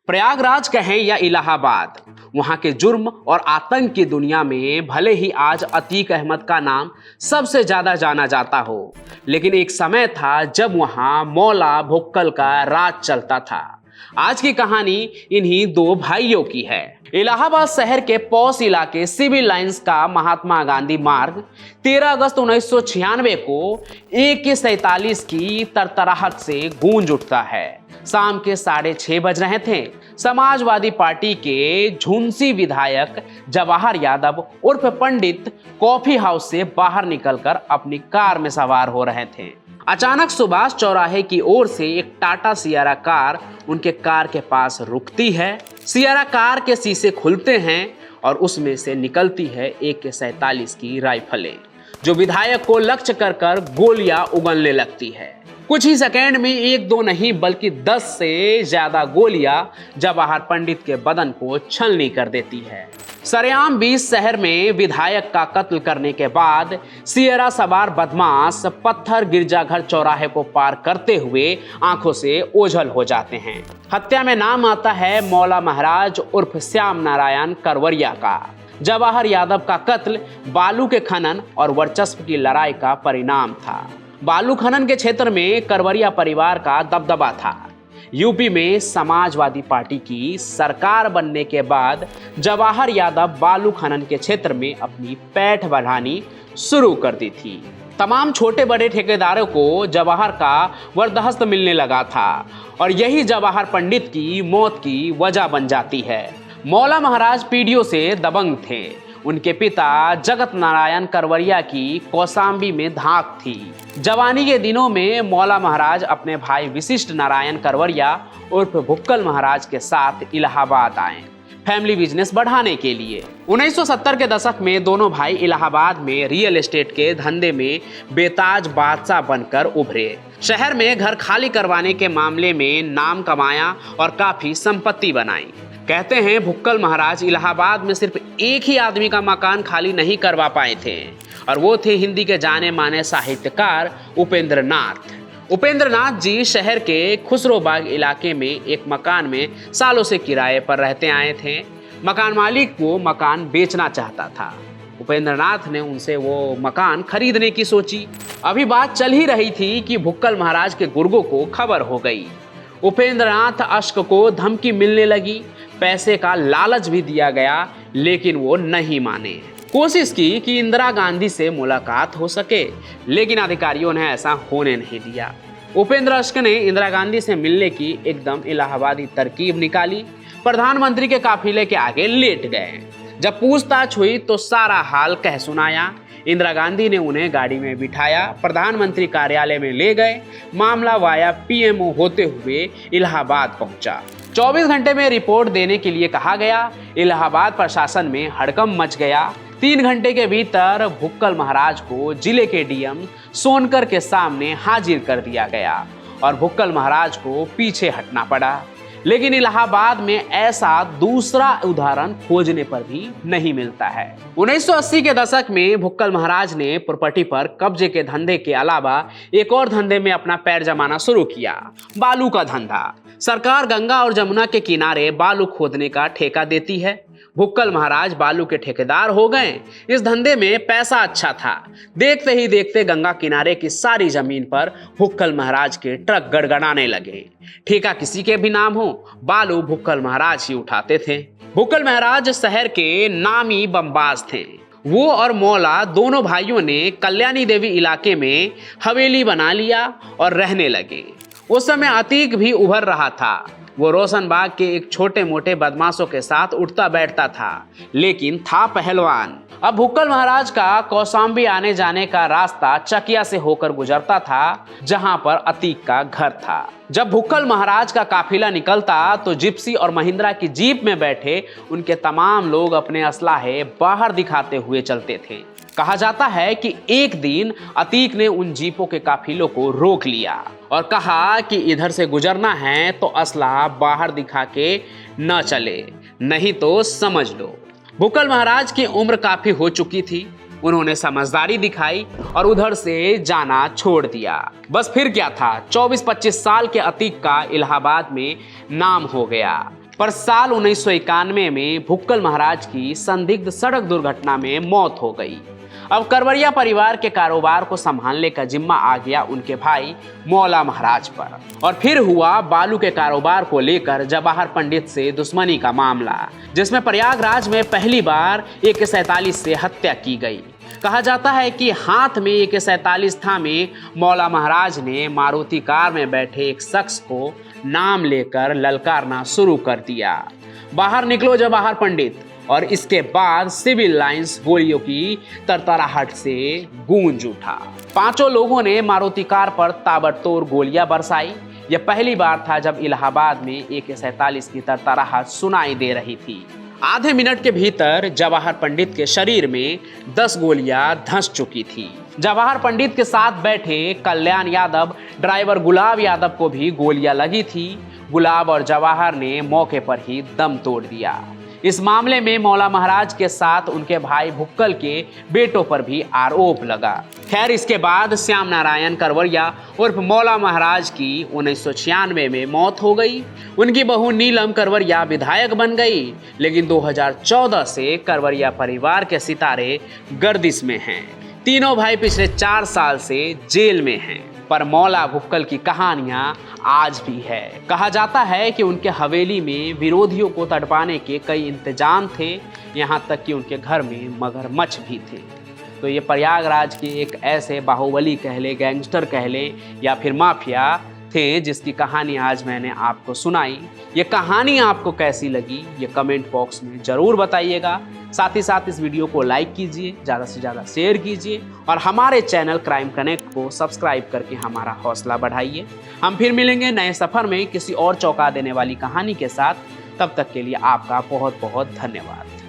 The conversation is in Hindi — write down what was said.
प्रयागराज कहें या इलाहाबाद, वहां के जुर्म और आतंक की दुनिया में भले ही आज अतीक अहमद का नाम सबसे ज्यादा जाना जाता हो, लेकिन एक समय था जब वहां मौला भुक्कल का राज चलता था। आज की कहानी इन्हीं दो भाइयों की है। इलाहाबाद शहर के पौष इलाके सिविल लाइंस का महात्मा गांधी मार्ग 13 अगस्त 1996 को AK-47 की तरतराहट से गूंज उठता है। शाम के 6:30 बज रहे थे। समाजवादी पार्टी के झुंसी विधायक जवाहर यादव उर्फ पंडित कॉफी हाउस से बाहर निकलकर अपनी कार में सवार हो रहे थे। अचानक सुभाष चौराहे की ओर से एक टाटा सियारा कार उनके कार के पास रुकती है। सियारा कार के शीशे खुलते हैं और उसमें से निकलती है AK-47 की राइफलें, जो विधायक को लक्ष्य कर गोलियां उगलने लगती है। कुछ ही सेकेंड में एक दो नहीं बल्कि 10 से ज्यादा गोलियां जवाहर पंडित के बदन को छलनी कर देती है। सरेआम बीच शहर में विधायक का कत्ल करने के बाद सियरा सवार बदमाश पत्थर गिरजाघर चौराहे को पार करते हुए आंखों से ओझल हो जाते हैं। हत्या में नाम आता है मौला महाराज उर्फ श्याम नारायण करवरिया का। जवाहर यादव का कत्ल बालू के खनन और वर्चस्व की लड़ाई का परिणाम था। बालू खनन के क्षेत्र में करवरिया परिवार का दबदबा था। यूपी में समाजवादी पार्टी की सरकार बनने के बाद जवाहर यादव बालू खनन के क्षेत्र में अपनी पैठ बढ़ानी शुरू कर दी थी। तमाम छोटे बड़े ठेकेदारों को जवाहर का वरदहस्त मिलने लगा था और यही जवाहर पंडित की मौत की वजह बन जाती है। मौला महाराज पीढ़ियों से दबंग थे। उनके पिता जगत नारायण करवरिया की कौसाम्बी में धाक थी। जवानी के दिनों में मौला महाराज अपने भाई विशिष्ट नारायण करवरिया उर्फ भुक्कल महाराज के साथ इलाहाबाद आए फैमिली बिजनेस बढ़ाने के लिए। 1970 के दशक में दोनों भाई इलाहाबाद में रियल एस्टेट के धंधे में बेताज बादशाह बनकर उभरे। शहर में घर खाली करवाने के मामले में नाम कमाया और काफी संपत्ति बनाई। कहते हैं भुक्कल महाराज इलाहाबाद में सिर्फ एक ही आदमी का मकान खाली नहीं करवा पाए थे और वो थे हिंदी के जाने माने साहित्यकार उपेंद्र नाथ। उपेंद्र नाथ जी शहर के खुसरोबाग इलाके में एक मकान में सालों से किराए पर रहते आए थे। मकान मालिक वो मकान बेचना चाहता था। उपेंद्र नाथ ने उनसे वो मकान खरीदने की सोची। अभी बात चल ही रही थी कि भुक्कल महाराज के गुर्गों को खबर हो गई। उपेंद्र नाथ अश्क को धमकी मिलने लगी। पैसे का लालच भी दिया गया, लेकिन वो नहीं माने। कोशिश की कि इंदिरा गांधी से मुलाकात हो सके, लेकिन अधिकारियों ने ऐसा होने नहीं दिया। उपेंद्र अश्क ने इंदिरा गांधी से मिलने की एकदम इलाहाबादी तरकीब निकाली। प्रधानमंत्री के काफिले के आगे लेट गए। जब पूछताछ हुई तो सारा हाल कह सुनाया। इंदिरा गांधी ने उन्हें गाड़ी में बिठाया, प्रधानमंत्री कार्यालय में ले गए। मामला वाया PMO होते हुए इलाहाबाद पहुंचा। 24 घंटे में रिपोर्ट देने के लिए कहा गया। इलाहाबाद प्रशासन में हड़कंप मच गया। 3 घंटे के भीतर भुक्कल महाराज को जिले के DM सोनकर के सामने हाजिर कर दिया गया और भुक्कल महाराज को पीछे हटना पड़ा। लेकिन इलाहाबाद में ऐसा दूसरा उदाहरण खोजने पर भी नहीं मिलता है। 1980 के दशक में भुक्कल महाराज ने प्रॉपर्टी पर कब्जे के धंधे के अलावा एक और धंधे में अपना पैर जमाना शुरू किया, बालू का धंधा। सरकार गंगा और जमुना के किनारे बालू खोदने का ठेका देती है। भुक्कल महाराज बालू के ठेकेदार हो गए। इस धंधे में पैसा अच्छा था। देखते ही देखते गंगा किनारे की सारी जमीन पर भुक्कल महाराज के ट्रक गड़गड़ाने लगे। ठेका किसी के भी नाम हो, बालू भुक्कल महाराज ही उठाते थे। भुक्कल महाराज शहर के नामी बमबाज थे। वो और मौला दोनों भाइयों ने कल्याणी देवी इलाके में हवेली बना लिया और रहने लगे। उस समय अतीक भी उभर रहा था। वो रोशनबाग के एक छोटे मोटे बदमाशों के साथ उठता बैठता था, लेकिन था पहलवान। अब भुक्कल महाराज का कौसाम्बी आने जाने का रास्ता चकिया से होकर गुजरता था, जहां पर अतीक का घर था। जब भुक्कल महाराज का काफिला निकलता तो जिप्सी और महिंद्रा की जीप में बैठे उनके तमाम लोग अपने असलाहे बाहर दिखाते हुए चलते थे। कहा जाता है कि एक दिन अतीक ने उन जीपों के काफिलों को रोक लिया और कहा कि इधर से गुजरना है तो असलाह बाहर दिखा के न चले, नहीं तो समझ लो। भुक्कल महाराज की उम्र काफी हो चुकी थी। उन्होंने समझदारी दिखाई और उधर से जाना छोड़ दिया। बस फिर क्या था, 24-25 साल के अतीक का इलाहाबाद में नाम हो गया। पर साल 1991 में भुक्कल महाराज की संदिग्ध सड़क दुर्घटना में मौत हो गई। अब करवरिया परिवार के कारोबार को संभालने का जिम्मा आ गया उनके भाई मौला महाराज पर। और फिर हुआ बालू के कारोबार को लेकर जवाहर पंडित से दुश्मनी का मामला, जिसमें प्रयागराज में पहली बार AK-47 से हत्या की गई। कहा जाता है कि हाथ में AK-47 थामे मौला महाराज ने मारुति कार में बैठे एक शख्स को नाम लेकर ललकारना शुरू कर दिया, बाहर निकलो जवाहर पंडित। और इसके बाद सिविल लाइंस गोलियों की तरतराहट से गूंज उठा। पांचों लोगों ने मारुति कार पर ताबड़तोड़ गोलियां बरसाई। यह पहली बार था जब इलाहाबाद में AK-47 की तरतराहट सुनाई दे रही थी। आधे मिनट के भीतर जवाहर पंडित के शरीर में 10 गोलियां धंस चुकी थी। जवाहर पंडित के साथ बैठे कल्याण यादव ड्राइवर गुलाब यादव को भी गोलियां लगी थी। गुलाब और जवाहर ने मौके पर ही दम तोड़ दिया। इस मामले में मौला महाराज के साथ उनके भाई भुक्कल के बेटों पर भी आरोप लगा। खैर, इसके बाद श्याम नारायण करवरिया उर्फ मौला महाराज की 1996 में मौत हो गई। उनकी बहू नीलम करवरिया विधायक बन गई। लेकिन 2014 से करवरिया परिवार के सितारे गर्दिश में हैं। तीनों भाई पिछले 4 साल से जेल में हैं। पर मौला भुक्कल की कहानियां आज भी है। कहा जाता है कि उनके हवेली में विरोधियों को तड़पाने के कई इंतजाम थे, यहाँ तक कि उनके घर में मगरमच्छ भी थे। तो ये प्रयागराज के एक ऐसे बाहुबली कह ले, गैंगस्टर कह ले या फिर माफिया थे जिसकी कहानी आज मैंने आपको सुनाई। ये कहानी आपको कैसी लगी ये कमेंट बॉक्स में ज़रूर बताइएगा। साथ ही साथ इस वीडियो को लाइक कीजिए, ज़्यादा से ज़्यादा शेयर कीजिए और हमारे चैनल क्राइम कनेक्ट को सब्सक्राइब करके हमारा हौसला बढ़ाइए। हम फिर मिलेंगे नए सफ़र में किसी और चौंका देने वाली कहानी के साथ। तब तक के लिए आपका बहुत बहुत धन्यवाद।